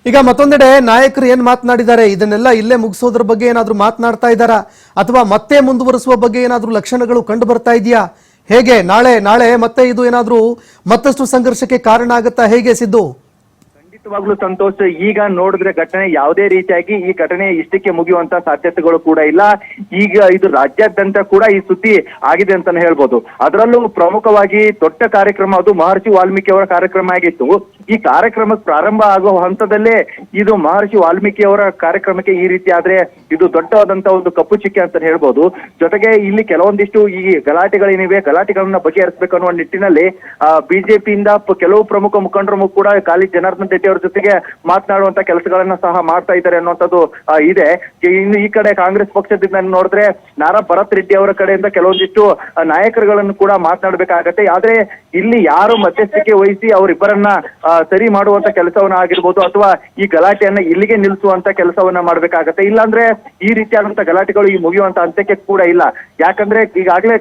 ಈಗ ಮತ್ತೊಂದೆಡೆ ನಾಯಕರು ಏನ್ ಮಾತನಾಡಿದ್ದಾರೆ, ಇದನ್ನೆಲ್ಲ ಇಲ್ಲೇ ಮುಗಿಸೋದ್ರ ಬಗ್ಗೆ ಏನಾದ್ರೂ ಮಾತನಾಡ್ತಾ ಇದ್ದಾರಾ ಅಥವಾ ಮತ್ತೆ ಮುಂದುವರಿಸುವ ಬಗ್ಗೆ ಏನಾದ್ರೂ ಲಕ್ಷಣಗಳು ಕಂಡು ಬರ್ತಾ ಇದೆಯಾ? ಹೇಗೆ ನಾಳೆ ಮತ್ತೆ ಇದು ಏನಾದ್ರೂ ಮತ್ತಷ್ಟು ಸಂಘರ್ಷಕ್ಕೆ ಕಾರಣ ಆಗುತ್ತಾ? ಹೇಗೆ ಸಿದ್ದು? ಖಂಡಿತವಾಗ್ಲೂ ಸಂತೋಷ್, ಈಗ ನೋಡಿದ್ರೆ ಘಟನೆ ಯಾವುದೇ ರೀತಿಯಾಗಿ ಈ ಘಟನೆ ಇಷ್ಟಕ್ಕೆ ಮುಗಿಯುವಂತ ಸಾಧ್ಯತೆಗಳು ಕೂಡ ಇಲ್ಲ. ಈಗ ಇದು ರಾಜ್ಯಾದ್ಯಂತ ಕೂಡ ಈ ಸುದ್ದಿ ಆಗಿದೆ ಅಂತಾನೆ ಹೇಳ್ಬೋದು. ಅದರಲ್ಲೂ ಪ್ರಮುಖವಾಗಿ ದೊಡ್ಡ ಕಾರ್ಯಕ್ರಮ ಅದು ಮಹರ್ಷಿ ವಾಲ್ಮೀಕಿ ಅವರ ಕಾರ್ಯಕ್ರಮ ಆಗಿತ್ತು. ಈ ಕಾರ್ಯಕ್ರಮಕ್ಕೆ ಪ್ರಾರಂಭ ಆಗುವ ಹಂತದಲ್ಲೇ ಇದು ಮಹರ್ಷಿ ವಾಲ್ಮೀಕಿ ಅವರ ಕಾರ್ಯಕ್ರಮಕ್ಕೆ ಈ ರೀತಿ ಆದ್ರೆ ಇದು ದೊಡ್ಡವಾದಂತ ಒಂದು ಕಪ್ಪು ಚುಕ್ಕೆ ಅಂತ ಹೇಳ್ಬೋದು. ಜೊತೆಗೆ ಇಲ್ಲಿ ಕೆಲವೊಂದಿಷ್ಟು ಈ ಗಲಾಟೆಗಳೇನಿವೆ, ಗಲಾಟೆಗಳನ್ನ ಬಗೆಹರಿಸಬೇಕು ಅನ್ನುವ ನಿಟ್ಟಿನಲ್ಲಿ ಬಿಜೆಪಿಯಿಂದ ಕೆಲವು ಪ್ರಮುಖ ಮುಖಂಡರು ಕೂಡ ಗಾಲಿ ಜನಾರ್ದನ್ ರೆಡ್ಡಿ ಅವರ ಜೊತೆಗೆ ಮಾತನಾಡುವಂತ ಕೆಲಸಗಳನ್ನ ಸಹ ಮಾಡ್ತಾ ಇದ್ದಾರೆ ಅನ್ನುವಂಥದ್ದು ಇದೆ. ಇನ್ನು ಈ ಕಡೆ ಕಾಂಗ್ರೆಸ್ ಪಕ್ಷದಿಂದ ನೋಡಿದ್ರೆ ನಾರಾ ಭರತ್ ರೆಡ್ಡಿ ಅವರ ಕಡೆಯಿಂದ ಕೆಲವೊಂದಿಷ್ಟು ನಾಯಕರುಗಳನ್ನು ಕೂಡ ಮಾತನಾಡಬೇಕಾಗತ್ತೆ. ಆದ್ರೆ ಇಲ್ಲಿ ಯಾರು ಮಧ್ಯಸ್ಥಿಕೆ ವಹಿಸಿ ಅವರಿಬ್ಬರನ್ನ ಸರಿ ಮಾಡುವಂತ ಕೆಲಸವನ್ನ ಆಗಿರ್ಬೋದು ಅಥವಾ ಈ ಗಲಾಟೆಯನ್ನ ಇಲ್ಲಿಗೆ ನಿಲ್ಲಿಸುವಂತ ಕೆಲಸವನ್ನ ಮಾಡ್ಬೇಕಾಗತ್ತೆ. ಇಲ್ಲಾಂದ್ರೆ ಈ ರೀತಿಯಾದಂತ ಗಲಾಟೆಗಳು ಈ ಮುಗಿಯುವಂತ ಅಂತ್ಯಕ್ಕೆ ಕೂಡ ಇಲ್ಲ. ಯಾಕಂದ್ರೆ ಈಗಾಗಲೇ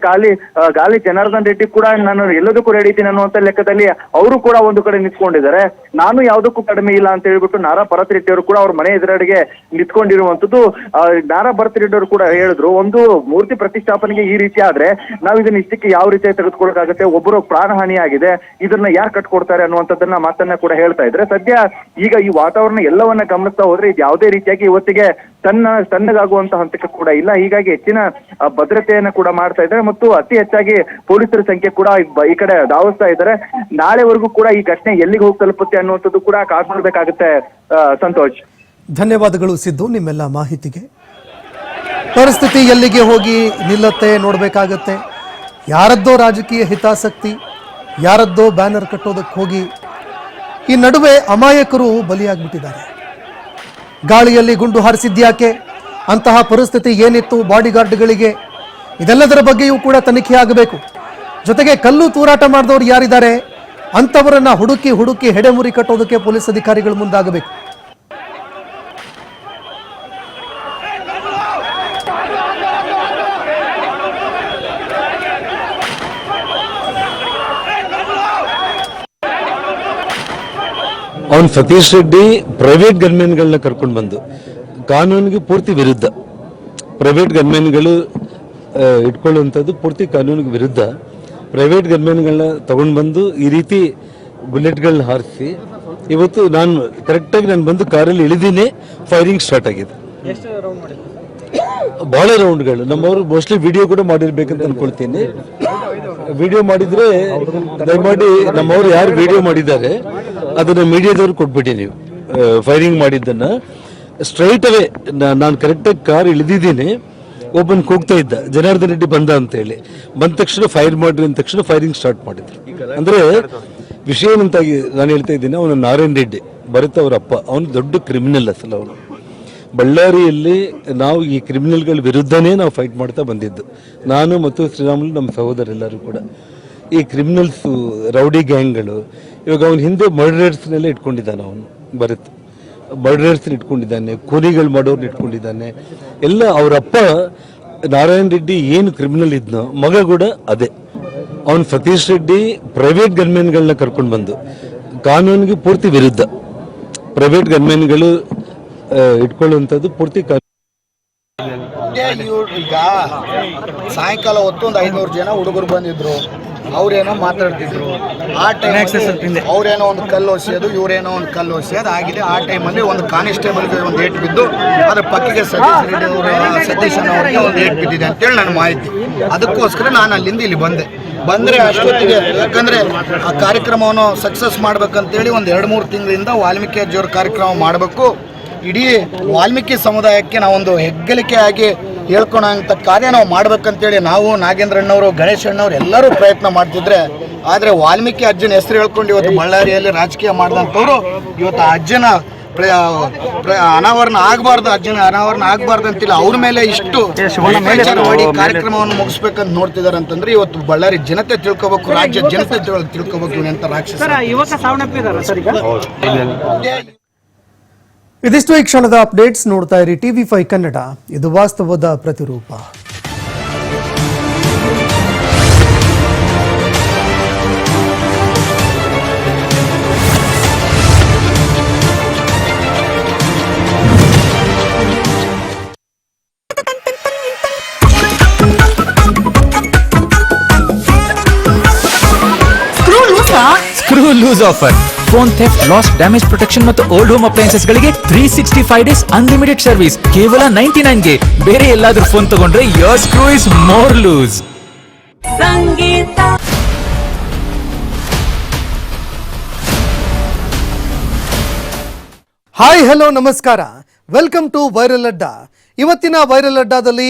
ಗಾಲಿ ಜನಾರ್ದನ್ ರೆಡ್ಡಿ ಕೂಡ ನಾನು ಎಲ್ಲದಕ್ಕೂ ರೆಡಿ ಇದ್ದೀನಿ ಅನ್ನುವಂತ ಲೆಕ್ಕದಲ್ಲಿ ಅವರು ಕೂಡ ಒಂದು ಕಡೆ ನಿಂತ್ಕೊಂಡಿದ್ದಾರೆ. ನಾನು ಯಾವುದಕ್ಕೂ ಕಡಿಮೆ ಇಲ್ಲ ಅಂತ ಹೇಳ್ಬಿಟ್ಟು ನಾರಾ ಭರತ್ ರೆಡ್ಡಿ ಅವರು ಕೂಡ ಅವ್ರ ಮನೆ ಎದುರಡೆಗೆ ನಿಂತ್ಕೊಂಡಿರುವಂತದ್ದು. ನಾರಾ ಭರತ್ ರೆಡ್ಡಿ ಅವರು ಕೂಡ ಹೇಳಿದ್ರು, ಒಂದು ಮೂರ್ತಿ ಪ್ರತಿಷ್ಠಾಪನೆಗೆ ಈ ರೀತಿ ಆದ್ರೆ ನಾವು ಇದನ್ನ ಇಷ್ಟಕ್ಕೆ ಯಾವ ರೀತಿಯಾಗಿ ತೆಗೆದುಕೊಳ್ಳೋಕ್ಕಾಗತ್ತೆ, ಒಬ್ಬರು ಪ್ರಾಣ ಹಾನಿ ಆಗಿದೆ, ಇದನ್ನ ಯಾರು ಕಟ್ಕೊಡ್ತಾರೆ ಅನ್ನುವಂಥದ್ದನ್ನ ಮಾತನ್ನ ಕೂಡ ಹೇಳ್ತಾ ಇದ್ರೆ. ಸದ್ಯ ಈಗ ಈ ವಾತಾವರಣ ಎಲ್ಲವನ್ನ ಗಮನಿಸ್ತಾ ಹೋದ್ರೆ ಇದು ಯಾವುದೇ ರೀತಿಯಾಗಿ ಇವತ್ತಿಗೆ ತಣ್ಣಗಾಗುವಂತ ಹಂತಕ್ಕೆ ಕೂಡ ಇಲ್ಲ. ಹೀಗಾಗಿ ಹೆಚ್ಚಿನ ಭದ್ರತೆಯನ್ನ ಕೂಡ ಮಾಡ್ತಾ ಇದ್ದಾರೆ ಮತ್ತು ಅತಿ ಹೆಚ್ಚಾಗಿ ಪೊಲೀಸರ ಸಂಖ್ಯೆ ಕೂಡ ಈ ಕಡೆ ಧಾವಿಸ್ತಾ ಇದ್ದಾರೆ. ನಾಳೆವರೆಗೂ ಕೂಡ ಈ ಘಟನೆ ಎಲ್ಲಿಗೆ ಹೋಗಿ ತಲುಪುತ್ತೆ ಅನ್ನುವಂಥದ್ದು ಕೂಡ ಕಾದು ನೋಡ್ಬೇಕಾಗುತ್ತೆ. ಸಂತೋಷ್, ಧನ್ಯವಾದಗಳು ಸಿದ್ದು ನಿಮ್ಮೆಲ್ಲ ಮಾಹಿತಿಗೆ. ಪರಿಸ್ಥಿತಿ ಎಲ್ಲಿಗೆ ಹೋಗಿ ನಿಲ್ಲತ್ತೆ ನೋಡ್ಬೇಕಾಗತ್ತೆ. ಯಾರದ್ದೋ ರಾಜಕೀಯ ಹಿತಾಸಕ್ತಿ, ಯಾರದ್ದೋ ಬ್ಯಾನರ್ ಕಟ್ಟೋದಕ್ಕೆ ಹೋಗಿ ಈ ನಡುವೆ ಅಮಾಯಕರು ಬಲಿಯಾಗ್ಬಿಟ್ಟಿದ್ದಾರೆ. ಗಾಳಿಯಲ್ಲಿ ಗುಂಡು ಹಾರಿಸಿದ್ಯಾಕೆ, ಅಂತಹ ಪರಿಸ್ಥಿತಿ ಏನಿತ್ತು ಬಾಡಿಗಾರ್ಡ್ಗಳಿಗೆ, ಇದೆಲ್ಲದರ ಬಗ್ಗೆಯೂ ಕೂಡ ತನಿಖೆ ಆಗಬೇಕು. ಜೊತೆಗೆ ಕಲ್ಲು ತೂರಾಟ ಮಾಡಿದವರು ಯಾರಿದ್ದಾರೆ ಅಂಥವರನ್ನ ಹುಡುಕಿ ಹೆಡೆಮುರಿ ಕಟ್ಟೋದಕ್ಕೆ ಪೊಲೀಸ್ ಅಧಿಕಾರಿಗಳು ಮುಂದಾಗಬೇಕು. ಅವನು ಸತೀಶ್ ರೆಡ್ಡಿ ಪ್ರೈವೇಟ್ ಗನ್ಮೆನ್ಗಳನ್ನ ಕರ್ಕೊಂಡು ಬಂದು ಕಾನೂನಿಗೆ ಪೂರ್ತಿ ವಿರುದ್ಧ, ಪ್ರೈವೇಟ್ ಗನ್ಮೆನ್ಗಳು ಇಟ್ಕೊಳ್ಳುವಂಥದ್ದು ಪೂರ್ತಿ ಕಾನೂನಿಗೆ ವಿರುದ್ಧ. ಪ್ರೈವೇಟ್ ಗನ್ಮೆನ್ಗಳನ್ನ ತಗೊಂಡು ಬಂದು ಈ ರೀತಿ ಬುಲೆಟ್ಗಳನ್ನ ಹಾರಿಸಿ ಇವತ್ತು ಕರೆಕ್ಟಾಗಿ ನಾನು ಬಂದು ಕಾರಲ್ಲಿ ಇಳಿದೀನಿ, ಫೈರಿಂಗ್ ಸ್ಟಾರ್ಟ್ ಆಗಿದೆ. ಬಹಳ ರೌಂಡ್ಗಳು. ನಮ್ಮವರು ಮೋಸ್ಟ್ಲಿ ವಿಡಿಯೋ ಕೂಡ ಮಾಡಿರ್ಬೇಕಂತ ಅನ್ಕೊಳ್ತೀನಿ. ವಿಡಿಯೋ ಮಾಡಿದ್ರೆ ದಯಮಾಡಿ ನಮ್ಮವರು ಯಾರು ವಿಡಿಯೋ ಮಾಡಿದ್ದಾರೆ ಅದನ್ನ ಮೀಡಿಯಾದವ್ರು ಕೊಟ್ಬಿಡಿ. ನೀವು ಫೈರಿಂಗ್ ಮಾಡಿದ್ದನ್ನ ಸ್ಟ್ರೈಟ್ ಅವೇ ನಾನು ಕರೆಕ್ಟಾಗಿ ಕಾರ್ ಇಳಿದಿದ್ದೀನಿ, ಒಬ್ಬನ್ ಕೂಗ್ತಾ ಇದ್ದ ಜನಾರ್ದನ್ ರೆಡ್ಡಿ ಬಂದ ಅಂತ ಹೇಳಿ. ಬಂದ ತಕ್ಷಣ ಫೈರ್ ಮಾಡ್ರಿ ಅಂದ ತಕ್ಷಣ ಫೈರಿಂಗ್ ಸ್ಟಾರ್ಟ್ ಮಾಡಿದ್ರು. ಅಂದ್ರೆ ವಿಷಯ ಏನಂತಾಗಿ ನಾನು ಹೇಳ್ತಾ ಇದ್ದೀನಿ, ಅವನು ನಾರಾಯಣ್ ರೆಡ್ಡಿ ಭರತ್ ಅವರ ಅಪ್ಪ, ಅವನು ದೊಡ್ಡ ಕ್ರಿಮಿನಲ್ ಅಸಲ. ಅವನು ಬಳ್ಳಾರಿಯಲ್ಲಿ ನಾವು ಈ ಕ್ರಿಮಿನಲ್ಗಳ ವಿರುದ್ಧನೇ ನಾವು ಫೈಟ್ ಮಾಡ್ತಾ ಬಂದಿದ್ದು, ನಾನು ಮತ್ತು ಶ್ರೀರಾಮುಲು ನಮ್ಮ ಸಹೋದರೆಲ್ಲರೂ ಕೂಡ. ಈ ಕ್ರಿಮಿನಲ್ಸು, ರೌಡಿ ಗ್ಯಾಂಗ್ಗಳು, ಇವಾಗ ಅವನ ಹಿಂದೆ ಮರ್ಡರರ್ಸ್ನೆಲ್ಲ ಇಟ್ಕೊಂಡಿದ್ದಾನೆ. ಅವನು ಭರತ್ ಮರ್ಡರರ್ಸ್ನ ಇಟ್ಕೊಂಡಿದ್ದಾನೆ, ಕೂಲಿಗಳು ಮಾಡೋರ್ನ ಇಟ್ಕೊಂಡಿದ್ದಾನೆ ಎಲ್ಲ. ಅವರಪ್ಪ ನಾರಾಯಣ್ ರೆಡ್ಡಿ ಏನು ಕ್ರಿಮಿನಲ್ ಇದ್ನೋ ಮಗ ಕೂಡ ಅದೇ. ಅವನು ಸತೀಶ್ ರೆಡ್ಡಿ ಪ್ರೈವೇಟ್ ಗನ್ಮೆನ್ಗಳನ್ನ ಕರ್ಕೊಂಡು ಬಂದು ಕಾನೂನಿಗೆ ಪೂರ್ತಿ ವಿರುದ್ಧ, ಪ್ರೈವೇಟ್ ಗನ್ಮೆನ್ಗಳು ಇಟ್ಕೊಳ್ಳುವಂಥದ್ದು ಪೂರ್ತಿ ಈಗ ಸಾಯಂಕಾಲ ಹೊತ್ತು ಒಂದು 500 ಜನ ಹುಡುಗರು ಬಂದಿದ್ರು. ಅವ್ರೇನೋ ಮಾತಾಡ್ತಿದ್ರು. ಆ ಟೈಮ್ ಅವ್ರೇನೋ ಒಂದು ಕಲ್ಲು ಹೊಸೆಯೋದು, ಇವರೇನೋ ಒಂದು ಕಲ್ಲು ಹೊಸೆಯೋದು ಆಗಿದೆ. ಆ ಟೈಮಲ್ಲಿ ಒಂದು ಕಾನಿಸ್ಟೇಬಲ್ಗೆ ಒಂದು ಏಟ್ ಬಿದ್ದು ಅದ್ರ ಪಕ್ಕಕ್ಕೆ ಸತೀಶ್ ರೆಡ್ಡಿ ಸತೀಶನ್ ಅವರಿಗೆ ಒಂದು ಏಟ್ ಬಿದ್ದಿದೆ ಅಂತೇಳಿ ನನ್ನ ಮಾಹಿತಿ. ಅದಕ್ಕೋಸ್ಕರ ನಾನು ಅಲ್ಲಿಂದ ಇಲ್ಲಿ ಬಂದರೆ ಅಷ್ಟೊತ್ತಿಗೆ, ಯಾಕಂದರೆ ಆ ಕಾರ್ಯಕ್ರಮವನ್ನು ಸಕ್ಸಸ್ ಮಾಡ್ಬೇಕಂತೇಳಿ ಒಂದು 2-3 ತಿಂಗಳಿಂದ ವಾಲ್ಮೀಕಿ ಅಜ್ಜಿಯವ್ರ ಕಾರ್ಯಕ್ರಮ ಮಾಡಬೇಕು, ಇಡೀ ವಾಲ್ಮೀಕಿ ಸಮುದಾಯಕ್ಕೆ ನಾವೊಂದು ಹೆಗ್ಗಳಿಕೆ ಆಗಿ ಹೇಳ್ಕೊಳಂಥ ಕಾರ್ಯ ನಾವು ಮಾಡ್ಬೇಕಂತೇಳಿ ನಾವು ನಾಗೇಂದ್ರಣ್ಣವರು, ಗಣೇಶ್ ಅಣ್ಣವ್ರು ಎಲ್ಲರೂ ಪ್ರಯತ್ನ ಮಾಡ್ತಿದ್ರೆ, ಆದರೆ ವಾಲ್ಮೀಕಿ ಅಜ್ಜನ ಹೆಸರು ಹೇಳ್ಕೊಂಡು ಇವತ್ತು ಬಳ್ಳಾರಿಯಲ್ಲಿ ರಾಜಕೀಯ ಮಾಡಿದಂಥವ್ರು ಇವತ್ತು ಅಜ್ಜನ ಅನಾವರಣ ಆಗಬಾರ್ದು, ಅಜ್ಜನ ಅನಾವರಣ ಆಗಬಾರ್ದು ಅಂತಿಲ್ಲ, ಅವ್ರ ಮೇಲೆ ಇಷ್ಟು ಮಾಡಿ ಕಾರ್ಯಕ್ರಮವನ್ನು ಮುಗಿಸ್ಬೇಕಂತ ನೋಡ್ತಿದ್ದಾರೆ ಅಂತಂದ್ರೆ ಇವತ್ತು ಬಳ್ಳಾರಿ ಜನತೆ ತಿಳ್ಕೊಬೇಕು, ರಾಜ್ಯ ಜನತೆ ತಿಳ್ಕೊಬೇಕು ಅಂತ ರಾಕ್ಷಸ. ಇದಿಷ್ಟು ಈ ಕ್ಷಣದ ಅಪ್ಡೇಟ್ಸ್. ನೋಡ್ತಾ ಇರಿ TV5 ಕನ್ನಡ, ಇದು ವಾಸ್ತವದ ಪ್ರತಿರೂಪ. ಲೂಸ್ offer. Phone theft, loss, damage protection ಮತ್ತು ಓಲ್ಡ್ ಹೋಮ್ ಅಪ್ಲೈನ್ಸಸ್ ಗಳಿಗೆ 365 ಡೇಸ್ ಅನ್ಲಿಮಿಟೆಡ್ ಸರ್ವಿಸ್ ಕೇವಲ 99ಗೆ. ಬೇರೆ ಎಲ್ಲಾದ್ರೂ ಫೋನ್ ತಗೊಂಡ್ರೆ your screw is more loose. ಸಂಗೀತ. ಹಾಯ್ ಹಲೋ ನಮಸ್ಕಾರ, ವೆಲ್ಕಮ್ ಟು ವೈರಲ್ ಅಡ್ಡಾ. ಇವತ್ತಿನ ವೈರಲ್ ಅಡ್ಡಾದಲ್ಲಿ